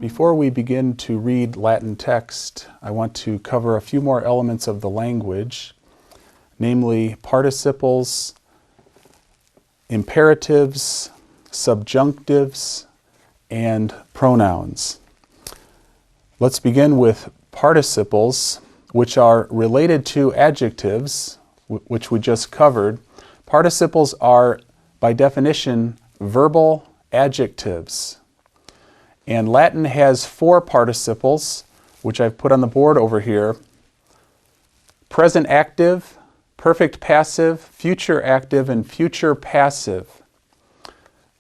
Before we begin to read Latin text, I want to cover a few more elements of the language, namely participles, imperatives, subjunctives, and pronouns. Let's begin with participles, which are related to adjectives, which we just covered. Participles are, by definition, verbal adjectives. And Latin has four participles, which I've put on the board over here: present active, perfect passive, future active, and future passive.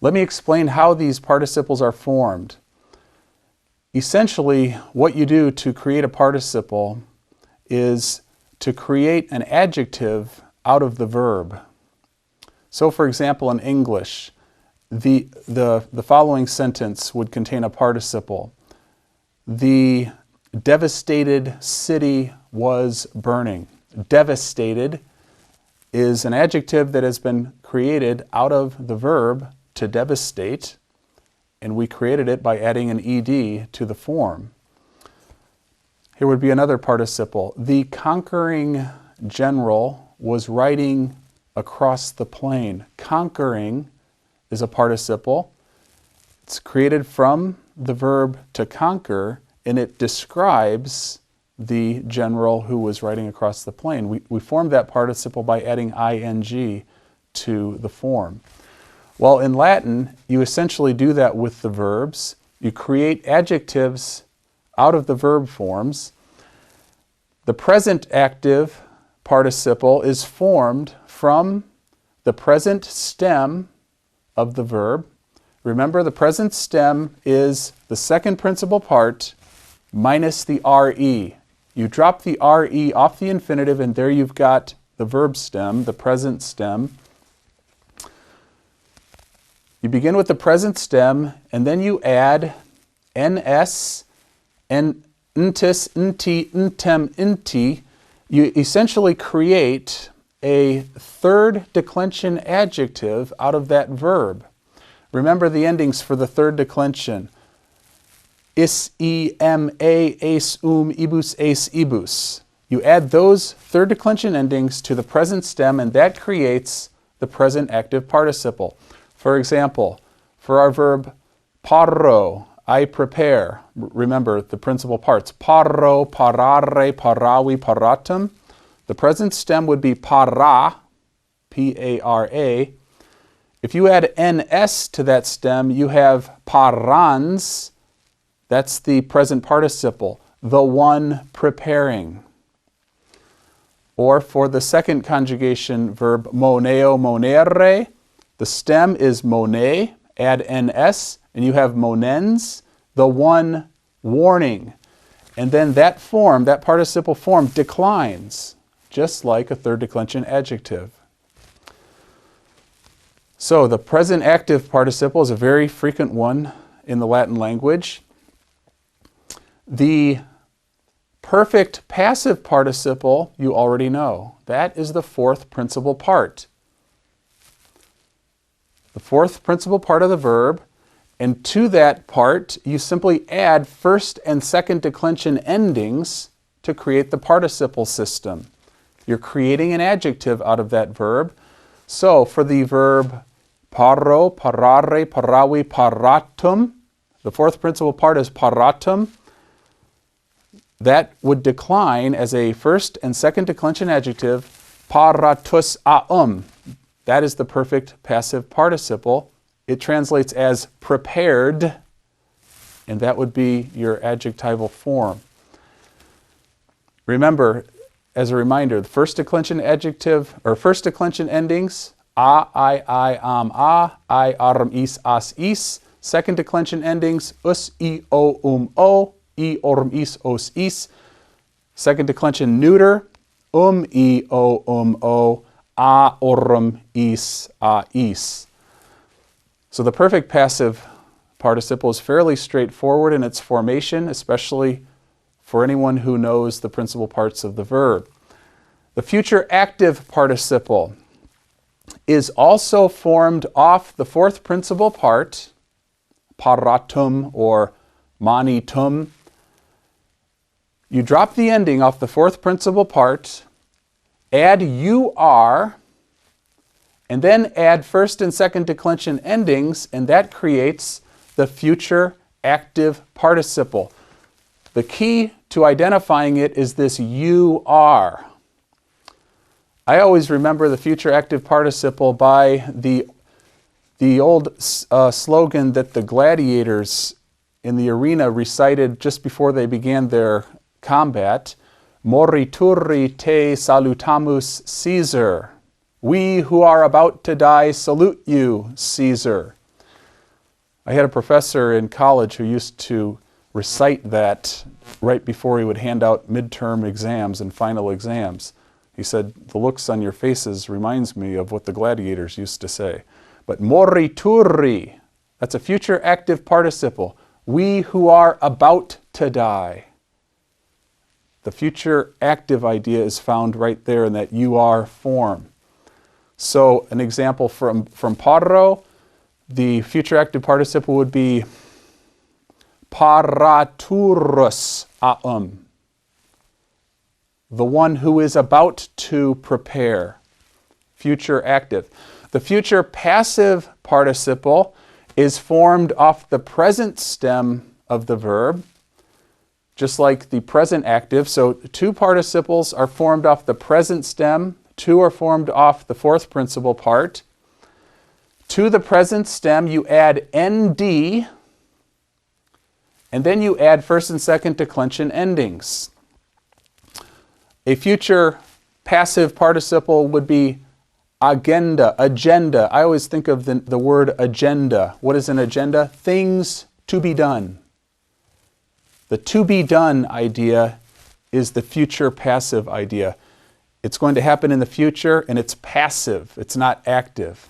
Let me explain how these participles are formed. Essentially, what you do to create a participle is to create an adjective out of the verb. So, for example, in English, the following sentence would contain a participle. The devastated city was burning. Devastated is an adjective that has been created out of the verb to devastate, and we created it by adding an ed to the form. Here would be another participle. The conquering general was riding across the plain. Conquering is a participle. It's created from the verb to conquer, and it describes the general who was riding across the plain. We formed that participle by adding ing to the form. Well, in Latin, you essentially do that with the verbs. You create adjectives out of the verb forms. The present active participle is formed from the present stem of the verb. Remember, the present stem is the second principal part minus the re. You drop the re off the infinitive, and there you've got the verb stem, the present stem. You begin with the present stem, and then you add ns, and ntis, nti, ntem, inti. You essentially create a third declension adjective out of that verb. Remember the endings for the third declension. Is, em, a, ace, ibus, ace, ibus. You add those third declension endings to the present stem, and that creates the present active participle. For example, for our verb parro, I prepare. Remember the principal parts. Parro, parare, paravi, paratum. The present stem would be para, P-A-R-A. If you add ns to that stem, you have parans. That's the present participle, the one preparing. Or for the second conjugation verb moneo, monere, the stem is mone, add ns, and you have monens, the one warning. And then that form, that participle form, declines, just like a third declension adjective. So the present active participle is a very frequent one in the Latin language. The perfect passive participle you already know. That is the fourth principal part. The fourth principal part of the verb, and to that part you simply add first and second declension endings to create the participle system. You're creating an adjective out of that verb. So for the verb parro, parare, paravi, paratum, the fourth principal part is paratum. That would decline as a first and second declension adjective, paratus aum. That is the perfect passive participle. It translates as prepared, and that would be your adjectival form. Remember, as a reminder, the first declension adjective, or first declension endings, a, I, am, I, arm, is, as, is. Second declension endings, us, I, o, I, orm, is, os, is. Second declension neuter, I, o, a, orm, is, a, is. So the perfect passive participle is fairly straightforward in its formation, especially for anyone who knows the principal parts of the verb. The future active participle is also formed off the fourth principal part, paratum or mani tum. You drop the ending off the fourth principal part, add you are, and then add first and second declension endings, and that creates the future active participle. The key to identifying it is this you are. I always remember the future active participle by the old slogan that the gladiators in the arena recited just before they began their combat. Morituri te salutamus, Caesar. We who are about to die salute you, Caesar. I had a professor in college who used to recite that right before he would hand out midterm exams and final exams. He said, the looks on your faces reminds me of what the gladiators used to say. But morituri, that's a future active participle. We who are about to die. The future active idea is found right there in that you are form. So an example from parro, the future active participle would be paraturus aum. The one who is about to prepare. Future active. The future passive participle is formed off the present stem of the verb, just like the present active. So two participles are formed off the present stem, two are formed off the fourth principal part. To the present stem, you add nd, and then you add first and second declension endings. A future passive participle would be agenda, agenda. I always think of the word agenda. What is an agenda? Things to be done. The to be done idea is the future passive idea. It's going to happen in the future and it's passive. It's not active.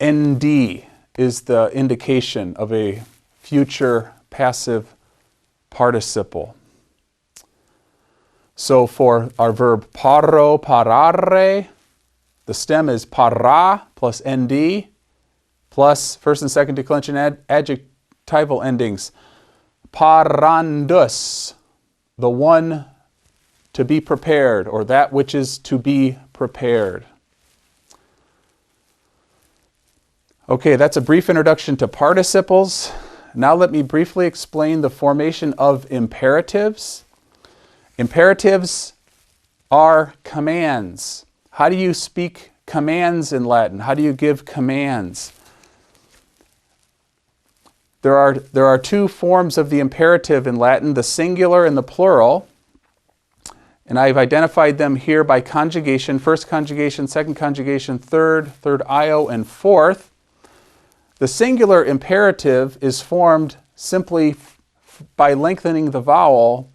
ND is the indication of a future passive participle. So for our verb parro, parare, the stem is para plus nd plus first and second declension adjectival endings. Parandus, the one to be prepared, or that which is to be prepared. Okay, that's a brief introduction to participles. Now let me briefly explain the formation of imperatives. Imperatives are commands. How do you speak commands in Latin? How do you give commands? There are two forms of the imperative in Latin, the singular and the plural. And I've identified them here by conjugation, first conjugation, second conjugation, third io, and fourth. The singular imperative is formed simply by lengthening the vowel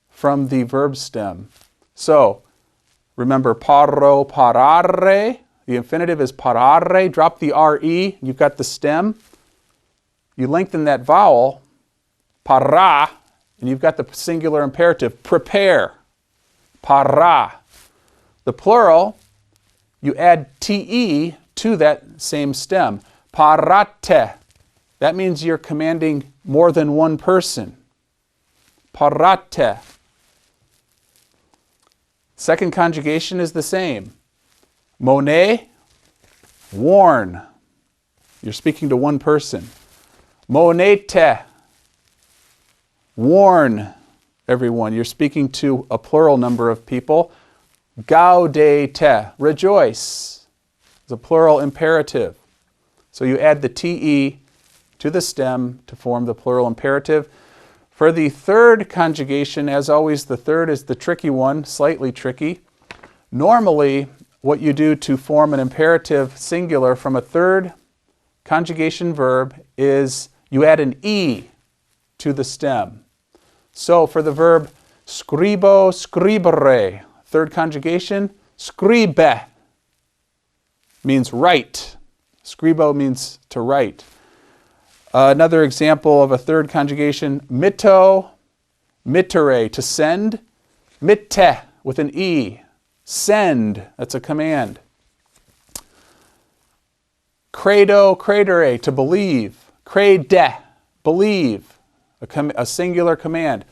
from the verb stem. So, remember parro, parare. The infinitive is parare. Drop the re. You've got the stem. You lengthen that vowel, para, and you've got the singular imperative, prepare. Para. The plural, you add te to that same stem. Parate. That means you're commanding more than one person. Parate. Second conjugation is the same. Monet, warn. You're speaking to one person. Monete, warn everyone. You're speaking to a plural number of people. Gaudete, rejoice. It's a plural imperative. So you add the te to the stem to form the plural imperative. For the third conjugation, as always, the third is the tricky one, slightly tricky. Normally, what you do to form an imperative singular from a third conjugation verb is you add an e to the stem. So for the verb scribo, scribere, third conjugation, scribe means write. Scribo means to write. Another example of a third conjugation, mitto, mittere, to send. Mitte, with an E. Send, that's a command. Credo, credere, to believe. Crede, believe, a singular command.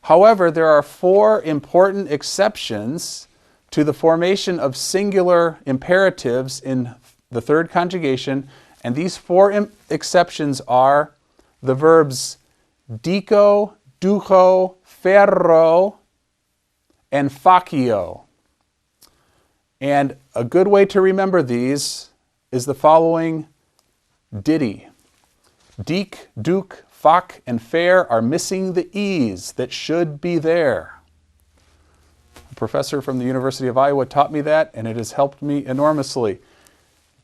However, there are 4 important exceptions to the formation of singular imperatives in the third conjugation, and these 4 exceptions are the verbs dico, duco, ferro, and facio. And a good way to remember these is the following ditty. Dic, duc, fac, and fair are missing the E's that should be there. A professor from the University of Iowa taught me that, and it has helped me enormously.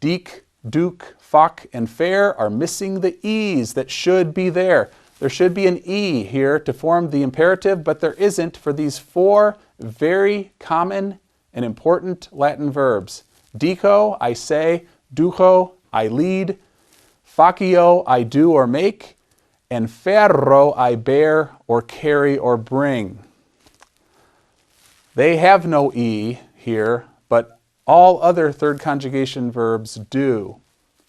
Dic, duc, fac, and fair are missing the E's that should be there. There should be an E here to form the imperative, but there isn't for these 4 very common and important Latin verbs. Dico, I say. Duco, I lead. Facio, I do or make. And ferro, I bear or carry or bring. They have no E here, but all other third conjugation verbs do.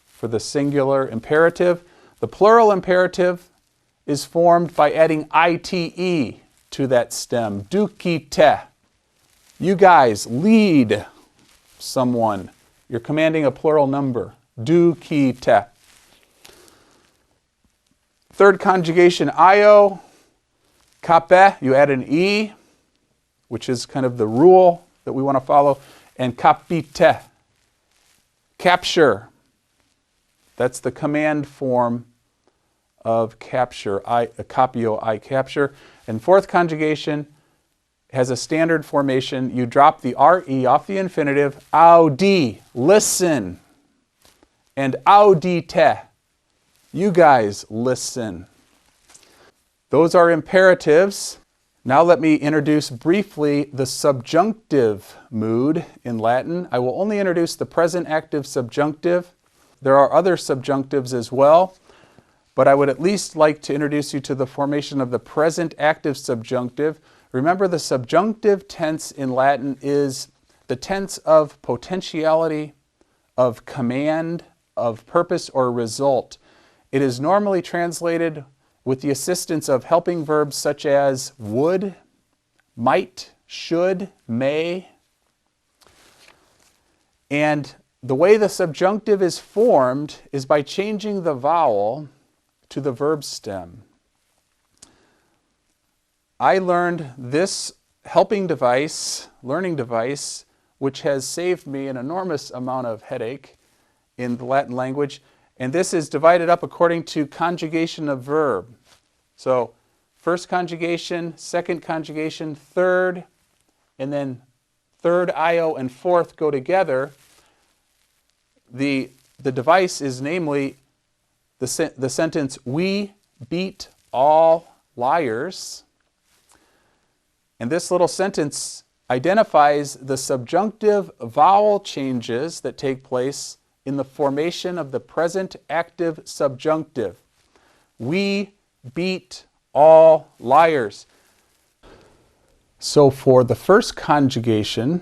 For the singular imperative, the plural imperative is formed by adding ite to that stem. Ducite. You guys lead someone. You're commanding a plural number. Ducite. Third conjugation, io, cape, you add an E, which is kind of the rule that we want to follow, and capite, capture. That's the command form of capture, capio, I capture. And fourth conjugation has a standard formation. You drop the RE off the infinitive, audi, listen, and audite, you guys listen. Those are imperatives. Now let me introduce briefly the subjunctive mood in Latin. I will only introduce the present active subjunctive. There are other subjunctives as well, but I would at least like to introduce you to the formation of the present active subjunctive. Remember, the subjunctive tense in Latin is the tense of potentiality, of command, of purpose or result. It is normally translated with the assistance of helping verbs such as would, might, should, may. And the way the subjunctive is formed is by changing the vowel to the verb stem. I learned this learning device, which has saved me an enormous amount of headache in the Latin language. And this is divided up according to conjugation of verb. So first conjugation, second conjugation, third, and then third, io, and fourth go together. The device is namely the sentence, we beat all liars. And this little sentence identifies the subjunctive vowel changes that take place in the formation of the present active subjunctive. We beat all liars. So for the first conjugation,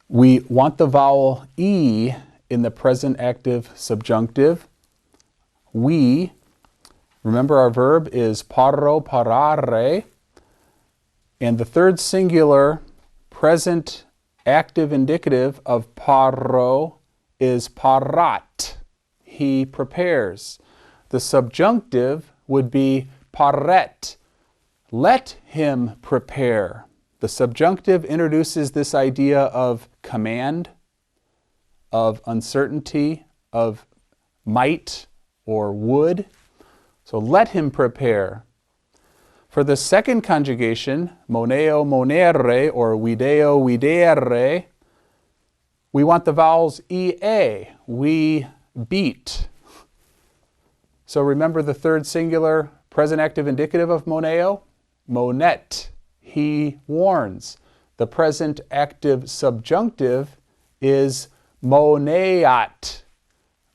we want the vowel E in the present active subjunctive. We, remember our verb is parro, parare, and the third singular present active indicative of parro is parat. He prepares. The subjunctive would be paret. Let him prepare. The subjunctive introduces this idea of command, of uncertainty, of might or would. So let him prepare. For the second conjugation, moneo, monere, or video, videre, we want the vowels ea, we beat. So remember the third singular present active indicative of moneo? Monet, he warns. The present active subjunctive is moneat,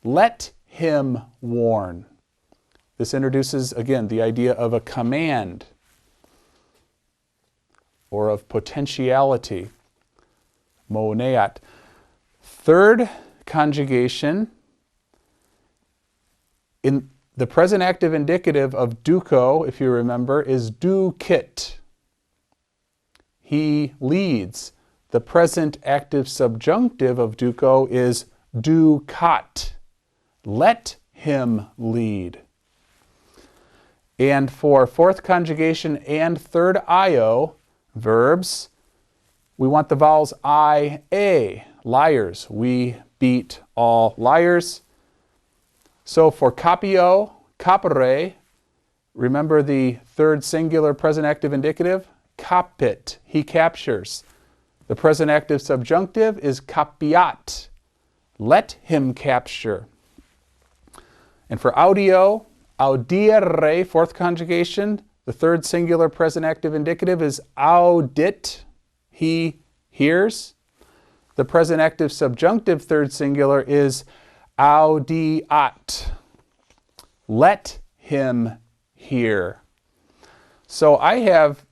let him warn. This introduces, again, the idea of a command or of potentiality. Moneat. Third conjugation, in The present active indicative of duco, if you remember, is ducit. He leads. The present active subjunctive of duco is ducat. Let him lead. And for fourth conjugation and third io verbs, we want the vowels I, A. Liars. We beat all liars. So for capio, capere, remember the third singular present active indicative? Capit. He captures. The present active subjunctive is capiat. Let him capture. And for audio, audire, fourth conjugation, the third singular present active indicative is audit. He hears. The present active subjunctive third singular is audiat. Let him hear. So I have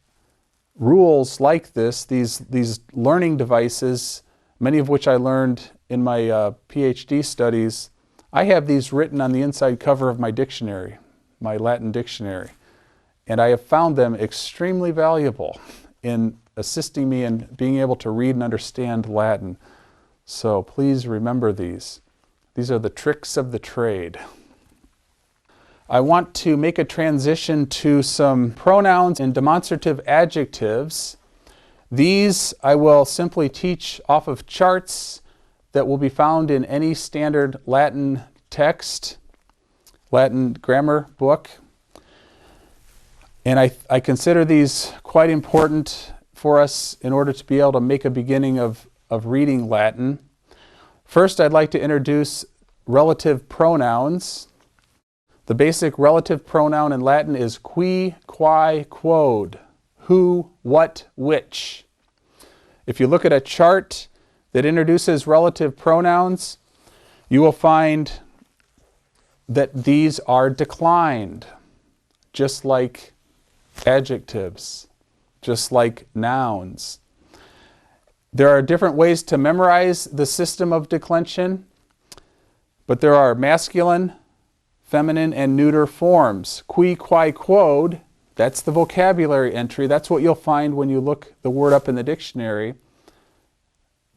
rules like this, these learning devices, many of which I learned in my Ph.D. studies. I have these written on the inside cover of my dictionary, my Latin dictionary. And I have found them extremely valuable in assisting me in being able to read and understand Latin. So please remember these. These are the tricks of the trade. I want to make a transition to some pronouns and demonstrative adjectives. These I will simply teach off of charts that will be found in any standard Latin text, Latin grammar book. And I consider these quite important for us in order to be able to make a beginning of reading Latin. First, I'd like to introduce relative pronouns. The basic relative pronoun in Latin is qui, quae, quod. Who, what, which. If you look at a chart that introduces relative pronouns, you will find that these are declined, just like adjectives, just like nouns. There are different ways to memorize the system of declension, but there are masculine, feminine, and neuter forms. Qui, quae, quod, that's the vocabulary entry. That's what you'll find when you look the word up in the dictionary.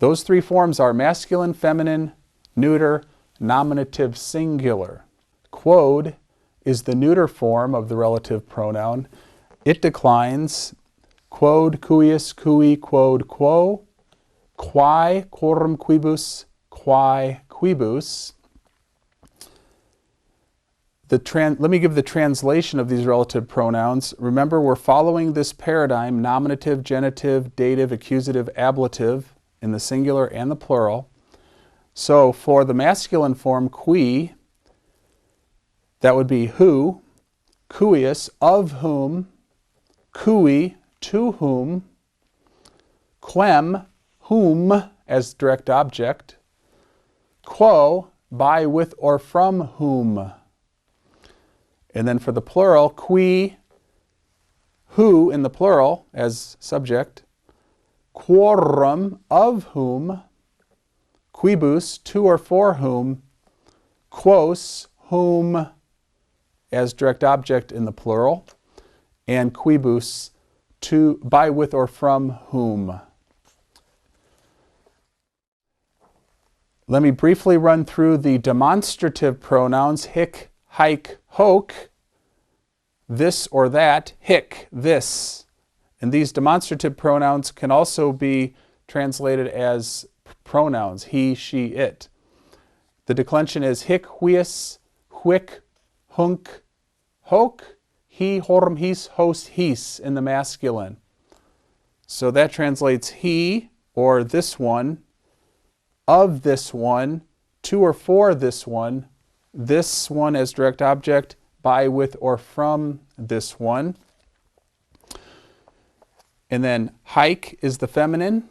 Those three forms are masculine, feminine, neuter, nominative, singular. Quod is the neuter form of the relative pronoun. It declines quod, cuius, cui, quod, quo, quae, quorum, quibus, quae, quibus. Let me give the translation of these relative pronouns. Remember, we're following this paradigm, nominative, genitive, dative, accusative, ablative, in the singular and the plural. So for the masculine form, qui, that would be who, cuius, of whom, cui, to whom, quem, whom, as direct object, quo, by, with, or from whom. And then for the plural, qui, who in the plural as subject, quorum, of whom, quibus, to or for whom, quos, whom as direct object in the plural, and quibus, to, by, with, or from whom. Let me briefly run through the demonstrative pronouns, hic, haec, hoc, this or that, hic, this. And these demonstrative pronouns can also be translated as pronouns, he, she, it. The declension is hic, huius, huic, hunc, hoc, he, horum, his, hos, his in the masculine. So that translates he, or this one, of this one, to or for this one as direct object, by, with, or from this one. And then haec is the feminine,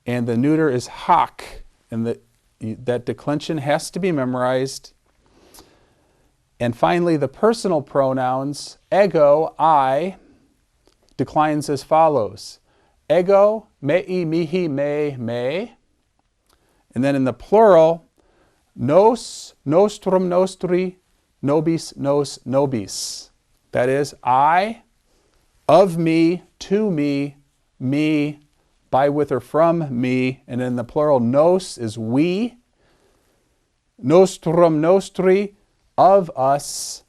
and the neuter is hoc, and that declension has to be memorized. And finally, the personal pronouns, ego, I, declines as follows. Ego, mei, mihi, me. And then in the plural, nos, nostrum, nostri, nobis, nos, nobis. That is, I, of me, to me, me, by, with, or from me. And in the plural, nos is we, nostrum, nostri, of us,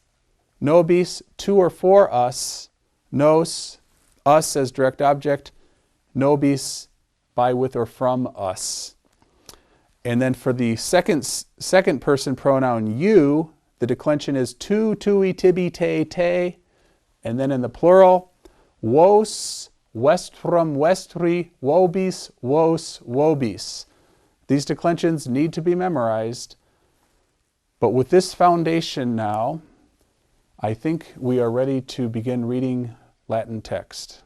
nobis, to or for us, nos, us as direct object, nobis, by, with, or from us. And then for the second person pronoun you, the declension is tu, tui, tibi, te, te. And then in the plural, vos, vestrum, vestri, vobis, vos, vobis. These declensions need to be memorized. But with this foundation now, I think we are ready to begin reading Latin text.